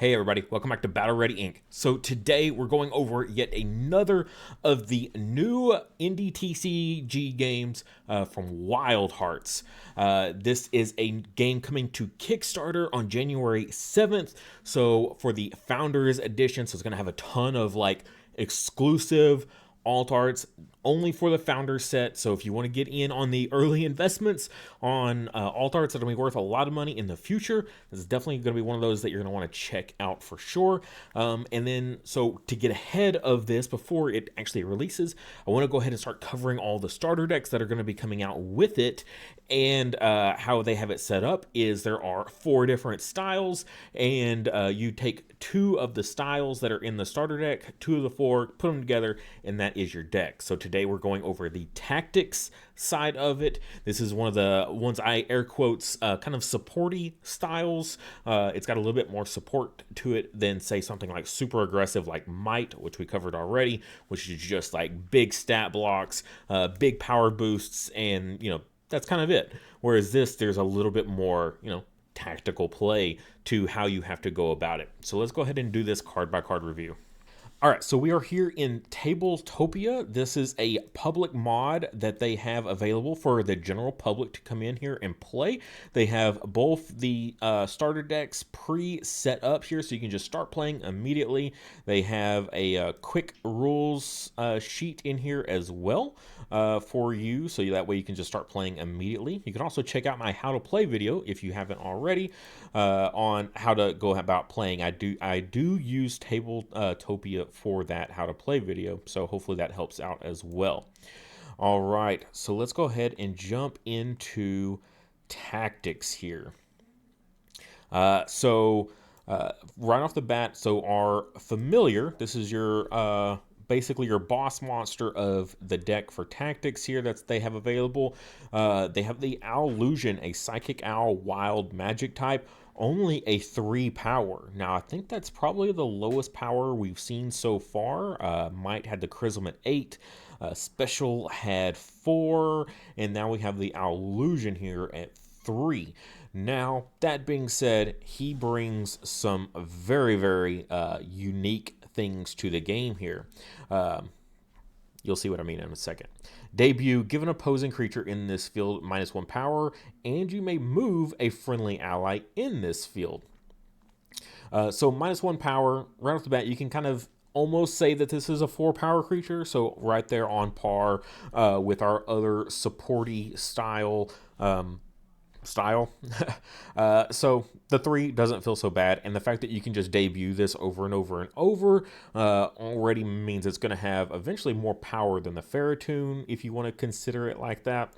Hey everybody, welcome back to Battle Ready Inc. So today we're going over yet another of the new indie TCG games from Wildhearts. This is a game coming to Kickstarter on January 7th. So for the Founders Edition, so it's going to have a ton of like exclusive alt arts only for the founder set. So if you want to get in on the early investments on alt arts that are going to be worth a lot of money in the future, this is definitely going to be one of those that you're going to want to check out for sure. And then so to get ahead of this before it actually releases, I want to go ahead and start covering all the starter decks that are going to be coming out with it. And how they have it set up is there are 4 different styles, and you take 2 of the styles that are in the starter deck, 2 of the 4, put them together, and that is your deck. So today we're going over the tactics side of it. This is one of the ones I air quotes kind of supporty styles. It's got a little bit more support to it than say something like super aggressive like Might, which we covered already, which is just like big stat blocks, big power boosts, and that's kind of it. Whereas this, there's a little bit more, tactical play to how you have to go about it. So let's go ahead and do this card by card review. All right, so we are here in Tabletopia. This is a public mod that they have available for the general public to come in here and play. They have both the starter decks pre-set up here, so you can just start playing immediately. They have a quick rules sheet in here as well for you, so that way you can just start playing immediately. You can also check out my how to play video if you haven't already on how to go about playing. I do use Tabletopia for that how to play video, so hopefully that helps out as well. All right, so let's go ahead and jump into tactics here. Right off the bat, so our familiar, this is your basically your boss monster of the deck for tactics here that they have available. They have the Owlusion, a psychic owl wild magic type, only a 3 power. Now I think that's probably the lowest power we've seen so far. Might had the Chrism at 8, Special had 4, and now we have the Owlusion here at 3. Now, that being said, he brings some very, very unique things to the game here. You'll see what I mean in a second. Debut, give an opposing creature in this field -1 power, and you may move a friendly ally in this field. So -1 power, right off the bat, you can kind of almost say that this is a 4 power creature. So right there on par with our other supporty style. So the 3 doesn't feel so bad, and the fact that you can just debut this over and over and over already means it's going to have eventually more power than the Ferritune, if you want to consider it like that.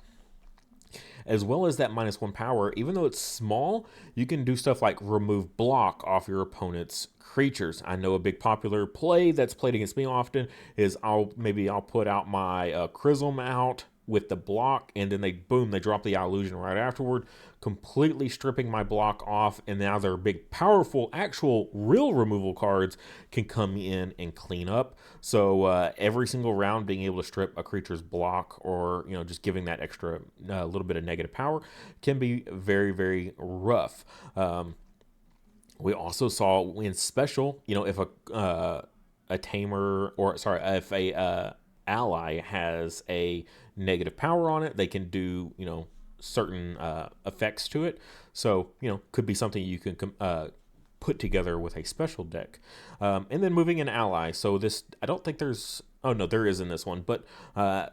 As well as that -1 power, even though it's small, you can do stuff like remove block off your opponent's creatures. I know a big popular play that's played against me often is I'll put out my Chrism out with the block, and then they drop the Owlusion right afterward, completely stripping my block off, and now their big powerful actual real removal cards can come in and clean up. So every single round being able to strip a creature's block, or just giving that extra little bit of negative power, can be very, very rough. We also saw in special, if a tamer, or sorry, if a ally has a negative power on it, they can do certain effects to it. So could be something you can put together with a special deck. And then moving an ally, so this, I don't think there's, oh no, there is in this one, but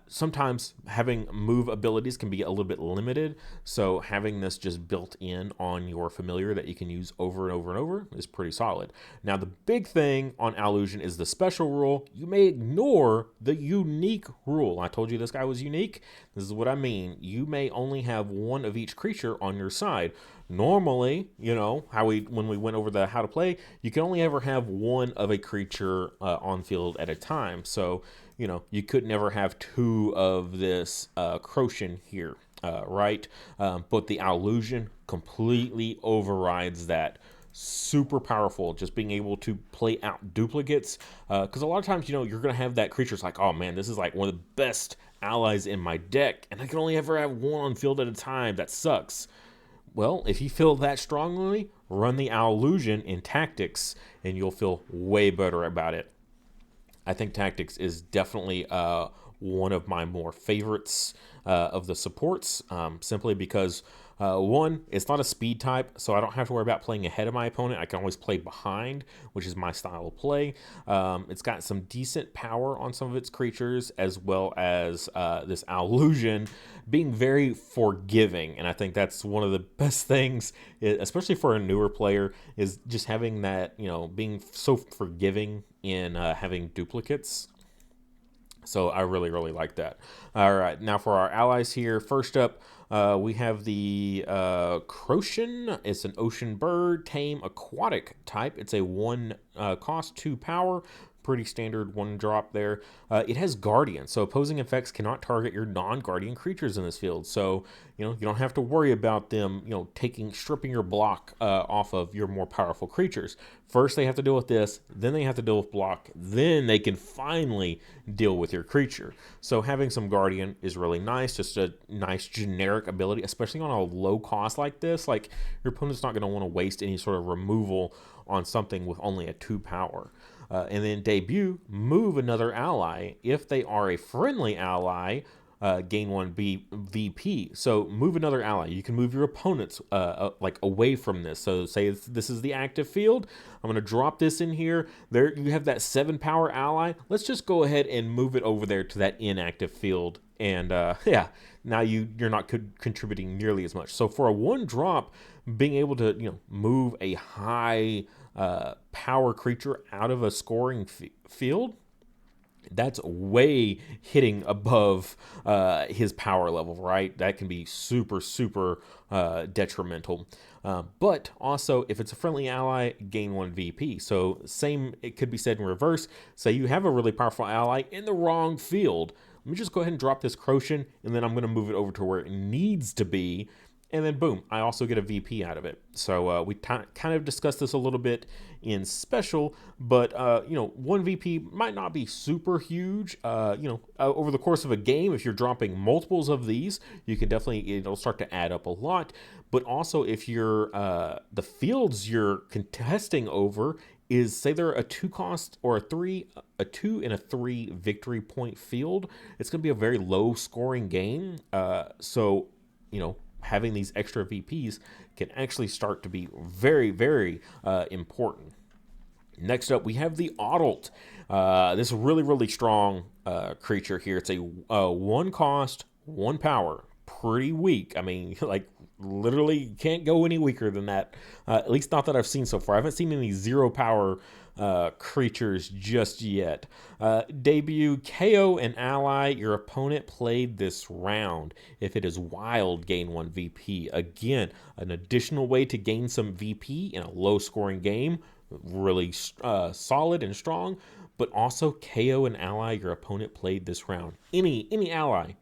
sometimes having move abilities can be a little bit limited, so having this just built in on your familiar that you can use over and over and over is pretty solid. Now the big thing on Owlusion is the special rule. You may ignore the unique rule. I told you this guy was unique. This is what I mean. You may only have 1 of each creature on your side. Normally, when we went over the how to play, you can only ever have 1 of a creature on field at a time. So, you could never have 2 of this Crochin here, right? But the Owlusion completely overrides that. Super powerful, just being able to play out duplicates. Because a lot of times, you're going to have that creature's like, oh man, this is like one of the best allies in my deck, and I can only ever have 1 on field at a time. That sucks. Well, if you feel that strongly, run the Illusion in Tactics, and you'll feel way better about it. I think Tactics is definitely one of my more favorites of the supports, simply because, one, it's not a speed type, so I don't have to worry about playing ahead of my opponent. I can always play behind, which is my style of play. It's got some decent power on some of its creatures, as well as this Illusion being very forgiving, and I think that's one of the best things, especially for a newer player, is just having that, being so forgiving in having duplicates. So I really, really like that. All right, now for our allies here. First up, we have the Crotian. It's an ocean bird, tame, aquatic type. It's a 1 cost, 2 power. Pretty standard 1 drop there. It has Guardian, so opposing effects cannot target your non-Guardian creatures in this field. So, you don't have to worry about them, stripping your block off of your more powerful creatures. First, they have to deal with this, then they have to deal with block, then they can finally deal with your creature. So having some Guardian is really nice, just a nice generic ability, especially on a low cost like this. Like, your opponent's not going to want to waste any sort of removal on something with only a 2 power. And then debut, move another ally. If they are a friendly ally, gain 1 VP. So move another ally. You can move your opponents like away from this. So say this is the active field. I'm going to drop this in here. There you have that 7 power ally. Let's just go ahead and move it over there to that inactive field. And yeah, now you're not contributing nearly as much. So for a 1 drop, being able to move a high power creature out of a scoring field, that's way hitting above his power level, right? That can be super, super detrimental. But also, if it's a friendly ally, gain 1 VP. So same, it could be said in reverse. Say you have a really powerful ally in the wrong field. Let me just go ahead and drop this Crotian, and then I'm going to move it over to where it needs to be. And then boom, I also get a VP out of it. So we kind of discussed this a little bit in special, but 1 VP might not be super huge. Over the course of a game, if you're dropping multiples of these, you can definitely, it'll start to add up a lot. But also if you're the fields you're contesting over is, say they're a 2 cost or a 2 and a 3 victory point field, it's going to be a very low scoring game. So having these extra VPs can actually start to be very, very important. Next up, we have the Adult. This really, really strong creature here. It's a 1 cost, 1 power. Pretty weak. I mean, like, literally can't go any weaker than that. At least not that I've seen so far. I haven't seen any 0 power creatures just yet. Debut, KO an ally your opponent played this round. If it is wild, gain 1 VP. Again, an additional way to gain some VP in a low scoring game. Really solid and strong, but also KO an ally your opponent played this round. Any ally.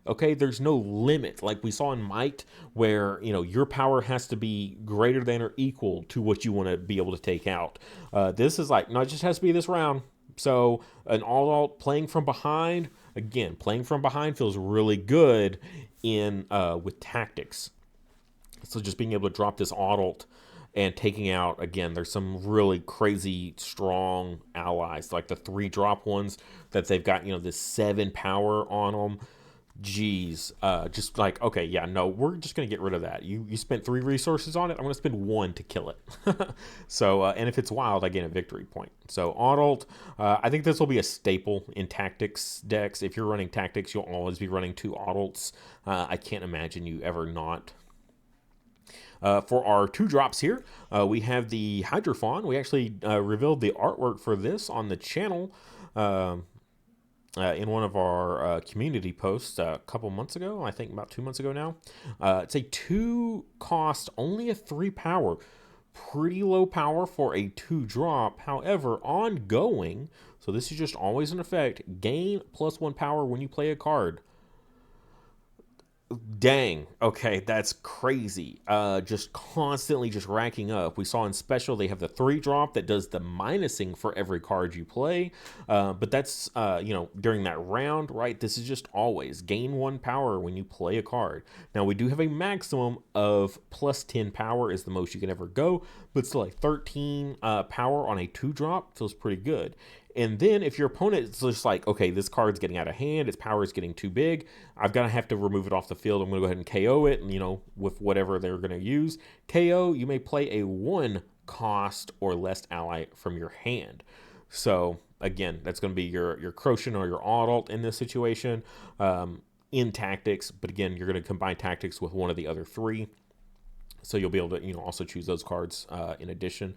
Okay, there's no limit like we saw in Might, where your power has to be greater than or equal to what you want to be able to take out. This is like, no, it just has to be this round. So an all-out playing from behind, again, playing from behind feels really good in with Tactics. So just being able to drop this adult and taking out, again, there's some really crazy strong allies, like the 3 drop ones that they've got, this 7 power on them. Geez, just like, okay, yeah, no, we're just going to get rid of that. You spent 3 resources on it. I'm going to spend 1 to kill it. So, and if it's wild, I gain a victory point. So adult, I think this will be a staple in Tactics decks. If you're running Tactics, you'll always be running 2 adults. I can't imagine you ever not. For our 2 drops here, we have the Hydrofawn. We actually revealed the artwork for this on the channel in one of our community posts a couple months ago. I think about 2 months ago now. It's a 2 cost, only a 3 power. Pretty low power for a 2 drop. However, ongoing, so this is just always in effect, gain +1 power when you play a card. Dang. Okay, that's crazy. Just constantly just racking up. We saw in special they have the 3-drop that does the minusing for every card you play. But that's during that round, right? This is just always gain 1 power when you play a card. Now we do have a maximum of plus 10 power is the most you can ever go, but still like 13 power on a 2-drop feels pretty good. And then if your opponent is just like, okay, this card's getting out of hand, its power is getting too big, I've got to have to remove it off the field. I'm going to go ahead and KO it, and, with whatever they're going to use. KO, you may play a 1 cost or less ally from your hand. So again, that's going to be your Crochet or your Adult in this situation in tactics. But again, you're going to combine tactics with one of the other 3. So you'll be able to, also choose those cards in addition.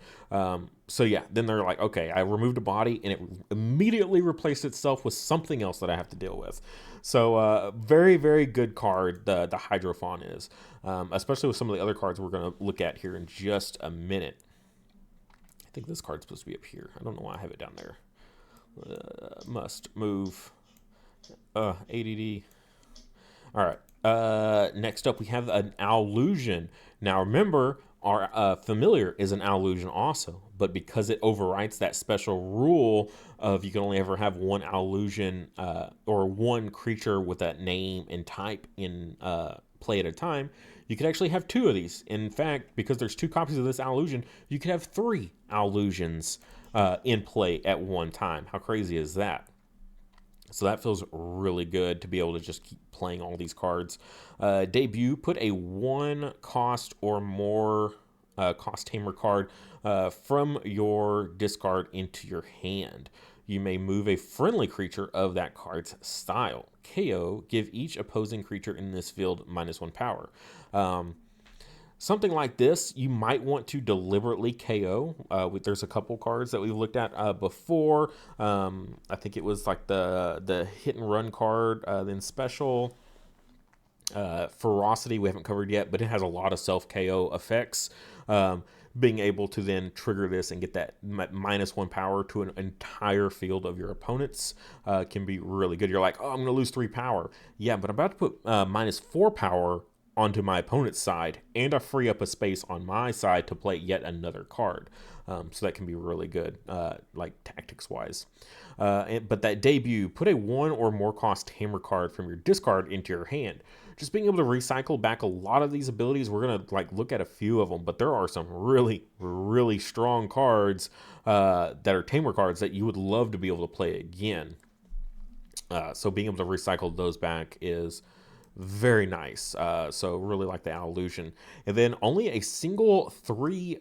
So yeah, then they're like, okay, I removed a body and it immediately replaced itself with something else that I have to deal with. So very, very good card, the Hydrophon is, especially with some of the other cards we're going to look at here in just a minute. I think this card's supposed to be up here. I don't know why I have it down there. Must move. ADD. All right. Next up, we have an Allusion. Now, remember, our Familiar is an Allusion also, but because it overwrites that special rule of you can only ever have 1 Allusion or 1 creature with that name and type in play at a time, you could actually have 2 of these. In fact, because there's 2 copies of this Allusion, you could have 3 Allusions in play at one time. How crazy is that? So that feels really good to be able to just keep playing all these cards. Debut, put a 1 cost or more cost tamer card from your discard into your hand. You may move a friendly creature of that card's style. KO, give each opposing creature in this field -1 power. Something like this, you might want to deliberately KO. There's a couple cards that we've looked at before. I think it was like the hit and run card, then special. Ferocity we haven't covered yet, but it has a lot of self KO effects. Being able to then trigger this and get that -1 power to an entire field of your opponents can be really good. You're like, oh, I'm going to lose 3 power. Yeah, but I'm about to put -4 power onto my opponent's side, and I free up a space on my side to play yet another card. So that can be really good, like tactics-wise. But that Debut, put a 1 or more cost hammer card from your discard into your hand. Just being able to recycle back a lot of these abilities, we're going to look at a few of them, but there are some really, really strong cards that are tamer cards that you would love to be able to play again. So being able to recycle those back is very nice. So really like the Allusion. And then only a single 3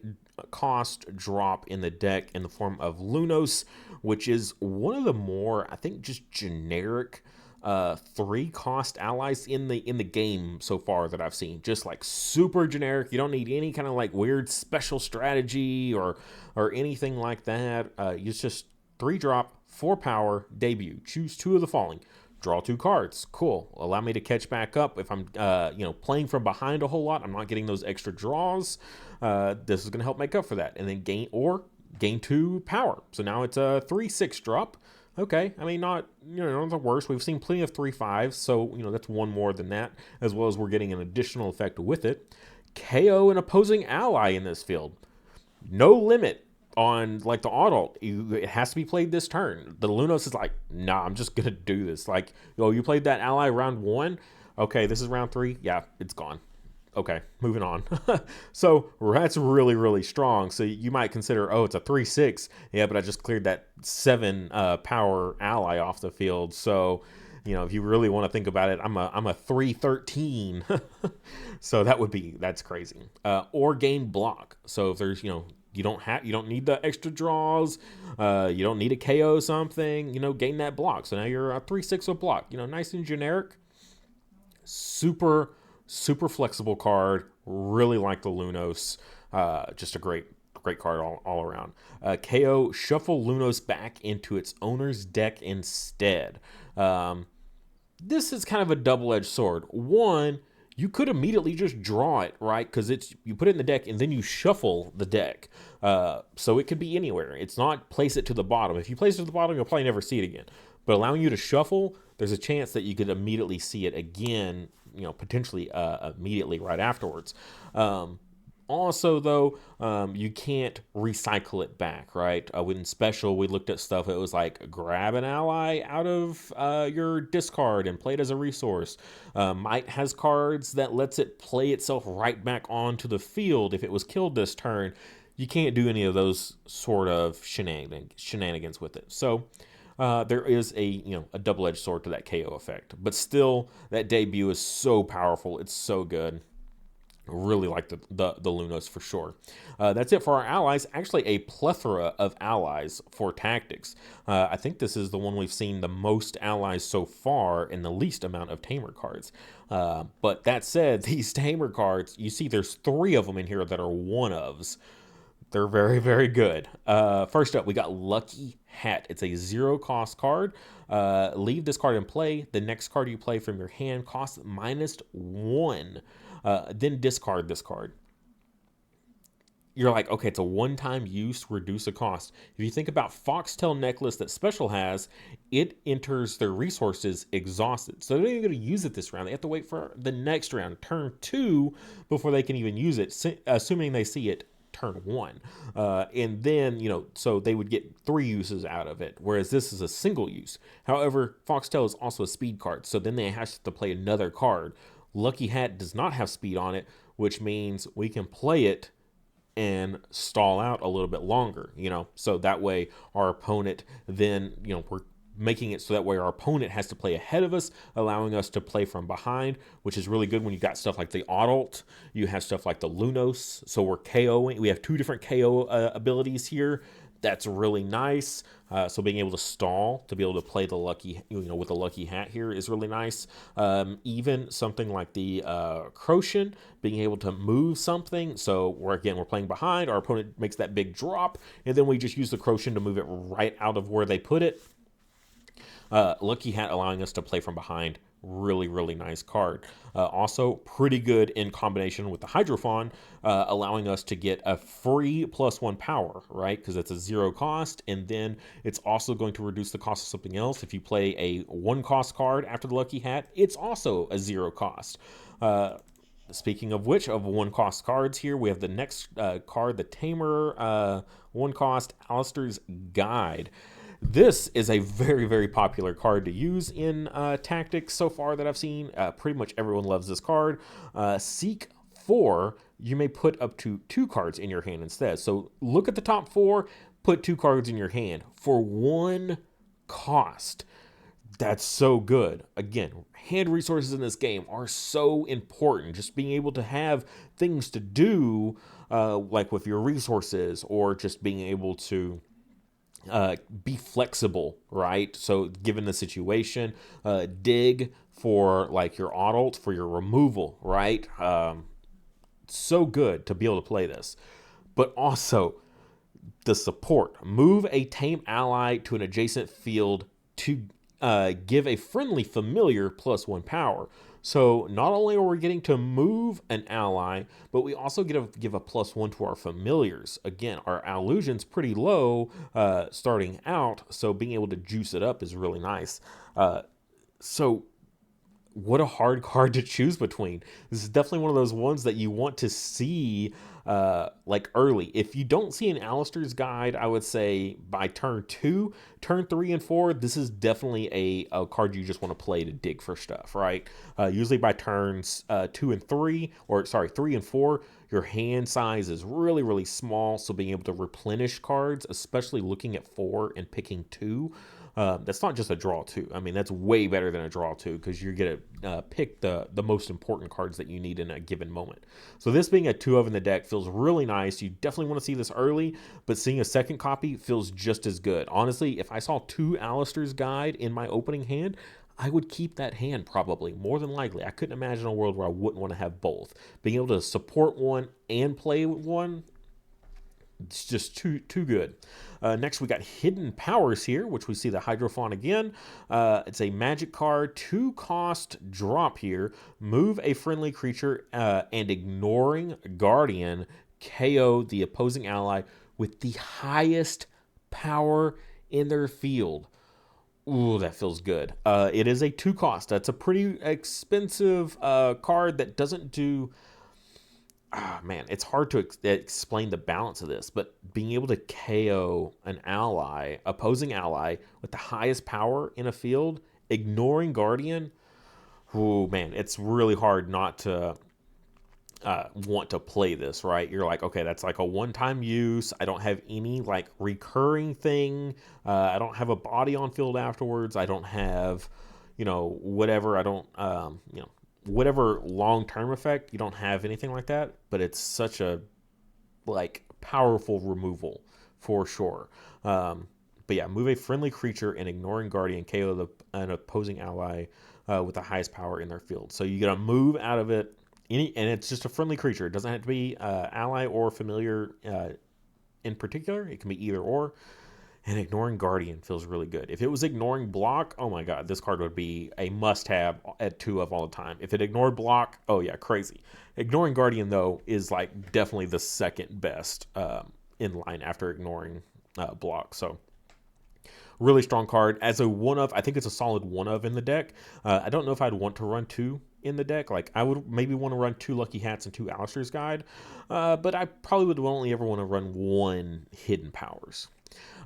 cost drop in the deck in the form of Lunos, which is one of the more, I think, just generic 3 cost allies in the game so far that I've seen. Just like super generic. You don't need any kind of like weird special strategy or anything like that. It's just 3-drop, 4 power, Debut. Choose 2 of the following. Draw 2 cards. Cool. Allow me to catch back up if I'm, playing from behind a whole lot. I'm not getting those extra draws. This is going to help make up for that. And then gain 2 power. So now it's a 3/6 drop. Okay. I mean, not the worst. We've seen plenty of 3/5s. So, that's 1 more than that, as well as we're getting an additional effect with it. KO an opposing ally in this field. No limit on like the Adult. It has to be played this turn. The Lunos is like, nah, I'm just gonna do this. Like, you played that ally round 1. Okay, this is round 3. Yeah, it's gone. Okay, moving on. So that's really, really strong. So you might consider, oh, it's a 3/6. Yeah, but I just cleared that 7 power ally off the field. So if you really want to think about it, I'm a 3/13. So that's crazy. Or gain block. So if there's you don't need the extra draws. You don't need a KO something. Gain that block. So now you're a 3/6 with block. Nice and generic. Super, super flexible card. Really like the Lunos. Just a great card all around. KO, shuffle Lunos back into its owner's deck instead. This is kind of a double-edged sword. One, you could immediately just draw it, right? Because you put it in the deck and then you shuffle the deck. So it could be anywhere. It's not place it to the bottom. If you place it to the bottom, you'll probably never see it again. But allowing you to shuffle, there's a chance that you could immediately see it again potentially immediately right afterwards. Also, though, you can't recycle it back, right? When special, we looked at stuff. It was like grab an ally out of your discard and play it as a resource. Might has cards that lets it play itself right back onto the field if it was killed this turn. You can't do any of those sort of shenanigans with it. So there is a double-edged sword to that KO effect. But still, that debut is so powerful. It's so good. Really like the Lunos for sure. That's it for our allies. Actually, a plethora of allies for tactics. I think this is the one we've seen the most allies so far and the least amount of tamer cards. But that said, these tamer cards, you see there's 3 of them in here that are one-ofs. They're very, very good. First up, we got Lucky Hat. It's a 0 cost card. Leave this card in play. The next card you play from your hand costs -1. Then discard this card. You're like, okay, it's a one-time use, reduce a cost. If you think about Foxtail Necklace that Special has, it enters their resources exhausted. So they're not even going to use it this round. They have to wait for the next round, turn 2, before they can even use it, assuming they see it turn 1. And then, so they would get 3 uses out of it, whereas this is a single use. However, Foxtail is also a speed card, so then they have to play another card. Lucky Hat does not have speed on it, which means we can play it and stall out a little bit longer, so that way our opponent then, we're making it so that way our opponent has to play ahead of us, allowing us to play from behind, which is really good when you got stuff like the Adult. You have stuff like the Lunos, so we're KOing. We have 2 different KO abilities here. That's really nice. So being able to stall to be able to play the Lucky, with the Lucky Hat here is really nice. Even something like the Crochet, being able to move something. So we're playing behind. Our opponent makes that big drop, and then we just use the Crochet to move it right out of where they put it. Lucky Hat allowing us to play from behind. Really, really nice card. Also pretty good in combination with the Hydrophon, allowing us to get a free +1 power, right? Because it's a 0 cost, and then it's also going to reduce the cost of something else. If you play a 1 cost card after the Lucky Hat, it's also a 0 cost. Speaking of which, of 1 cost cards here, we have the next card, the Tamer 1 cost Alistair's Guide. This is a very, very popular card to use in tactics so far that I've seen. Pretty much everyone loves this card. Seek 4, you may put up to 2 cards in your hand instead. So look at the top 4, put 2 cards in your hand for 1 cost. That's so good. Again, hand resources in this game are so important. Just being able to have things to do, like with your resources, or just being able to be flexible, right? So given the situation, dig for like your Adult for your removal, right? So good to be able to play this. But also the support. Move a tame ally to an adjacent field to give a friendly familiar +1 power. So not only are we getting to move an ally, but we also get to give a +1 to our familiars. Again, our illusion's pretty low starting out, so being able to juice it up is really nice. So what a hard card to choose between. This is definitely one of those ones that you want to see like early. If you don't see an Alistair's Guide, I would say by turn 2, turn 3 and 4, this is definitely a card you just want to play to dig for stuff, right? Usually by turns 2 and 3, or sorry, 3 and 4, your hand size is really, really small. So being able to replenish cards, especially looking at 4 and picking 2, that's not just a draw 2. I mean, that's way better than a draw 2 because you're going to pick the most important cards that you need in a given moment. So this being a 2 of in the deck feels really nice. You definitely want to see this early, but seeing a second copy feels just as good. Honestly, if I saw 2 Alistair's Guide in my opening hand, I would keep that hand probably, more than likely. I couldn't imagine a world where I wouldn't want to have both. Being able to support one and play one, it's just too good. Next, we got Hidden Powers here, which we see the Hydrophon again. It's a magic card, 2 cost drop here. Move a friendly creature and ignoring Guardian, KO the opposing ally with the highest power in their field. Ooh, that feels good. It is a 2 cost. That's a pretty expensive card that doesn't do. Ah, man, it's hard to explain the balance of this, but being able to KO an ally, opposing ally, with the highest power in a field, ignoring Guardian. Oh man, it's really hard not to want to play this, right? You're like, okay, that's like a one-time use. I don't have any like recurring thing. I don't have a body on field afterwards. I don't have, whatever. I don't, whatever long-term effect. You don't have anything like that. But it's such a like powerful removal for sure. But yeah, move a friendly creature and ignoring Guardian KO an opposing ally with the highest power in their field. So you get a move out of it. And it's just a friendly creature. It doesn't have to be ally or familiar in particular. It can be either or. And ignoring Guardian feels really good. If it was ignoring block, oh my god, this card would be a must-have at 2 of all the time. If it ignored block, oh yeah, crazy. Ignoring Guardian, though, is like definitely the second best in line after ignoring block. So really strong card. As a one of, I think it's a solid one of in the deck. I don't know if I'd want to run 2 in the deck. Like I would maybe want to run 2 Lucky Hats and 2 Alistair's Guide, but I probably would only ever want to run 1 Hidden Powers.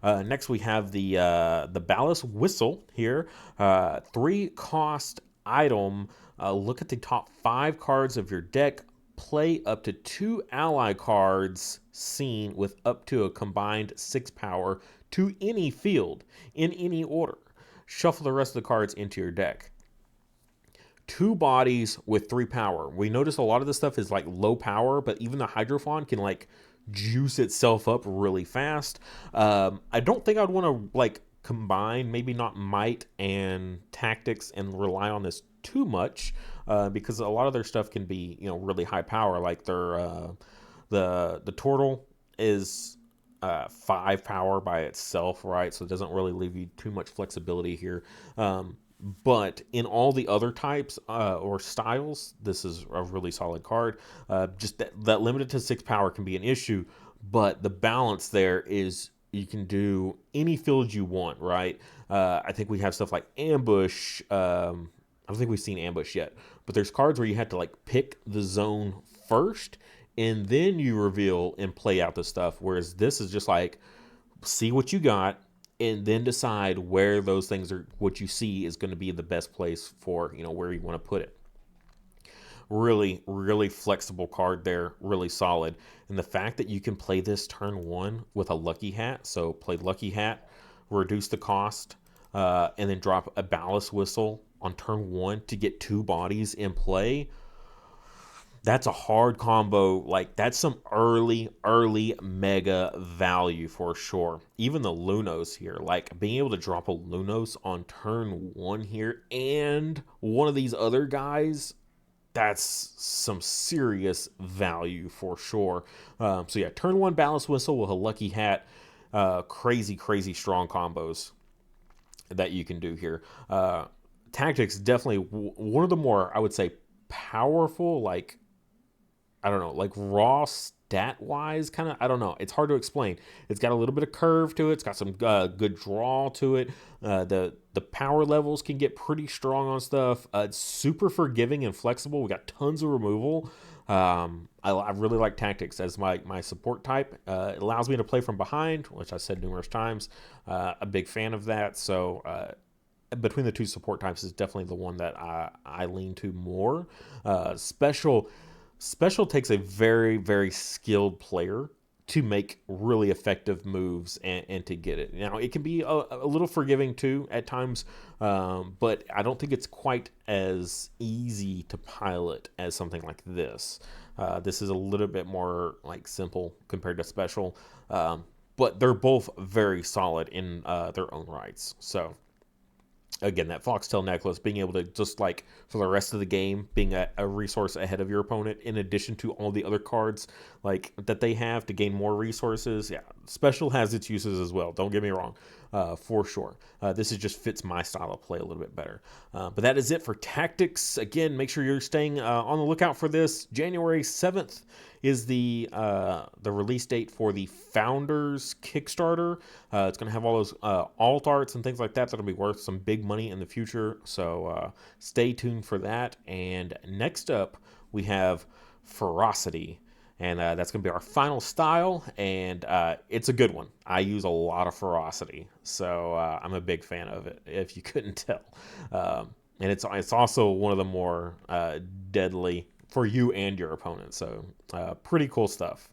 Next we have the Ballast Whistle here, 3 cost item. Look at the top 5 cards of your deck. Play up to 2 ally cards seen with up to a combined 6 power to any field in any order. Shuffle the rest of the cards into your deck. 2 bodies with 3 power. We notice a lot of this stuff is like low power, but even the Hydrophon can like juice itself up really fast. I don't think I'd want to like combine, maybe not might and tactics and rely on this too much, because a lot of their stuff can be really high power. Like their the turtle is 5 power by itself, right? So it doesn't really leave you too much flexibility here. But in all the other types or styles, this is a really solid card. Just that limited to 6 power can be an issue, but the balance there is you can do any field you want, right? I think we have stuff like Ambush. I don't think we've seen Ambush yet, but there's cards where you have to like pick the zone first and then you reveal and play out the stuff. Whereas this is just like, see what you got and then decide where those things are, what you see is going to be the best place for, where you want to put it. Really, really flexible card there, really solid. And the fact that you can play this turn 1 with a Lucky Hat, so play Lucky Hat, reduce the cost, and then drop a Ballast Whistle on turn 1 to get 2 bodies in play. That's a hard combo. Like that's some early mega value for sure. Even the Lunos here, like being able to drop a Lunos on turn 1 here and one of these other guys, that's some serious value for sure. So yeah, turn 1 Ballast Whistle with a Lucky Hat, crazy strong combos that you can do here. Tactics definitely one of the more, I would say, powerful, like I don't know, like raw stat wise, kind of. I don't know. It's hard to explain. It's got a little bit of curve to it. It's got some good draw to it. The power levels can get pretty strong on stuff. It's super forgiving and flexible. We got tons of removal. I really like tactics as my support type. It allows me to play from behind, which I said numerous times. A big fan of that. So. Between the 2 support types is definitely the one that I lean to more. Special takes a very skilled player to make really effective moves and to get it. Now, it can be a little forgiving too at times, but I don't think it's quite as easy to pilot as something like this. This is a little bit more like simple compared to special, but they're both very solid in their own rights. So again, that foxtail necklace, being able to just like for the rest of the game being a resource ahead of your opponent in addition to all the other cards like that they have to gain more resources, yeah, special has its uses as well. Don't get me wrong, for sure. This is just fits my style of play a little bit better. But that is it for tactics. Again, make sure you're staying on the lookout for this. January 7th is the release date for the Founders Kickstarter. It's going to have all those alt arts and things like that that'll be worth some big money in the future. So stay tuned for that. And next up, we have Ferocity. And that's going to be our final style, and it's a good one. I use a lot of Ferocity, so I'm a big fan of it, if you couldn't tell. And it's also one of the more deadly for you and your opponent, so pretty cool stuff.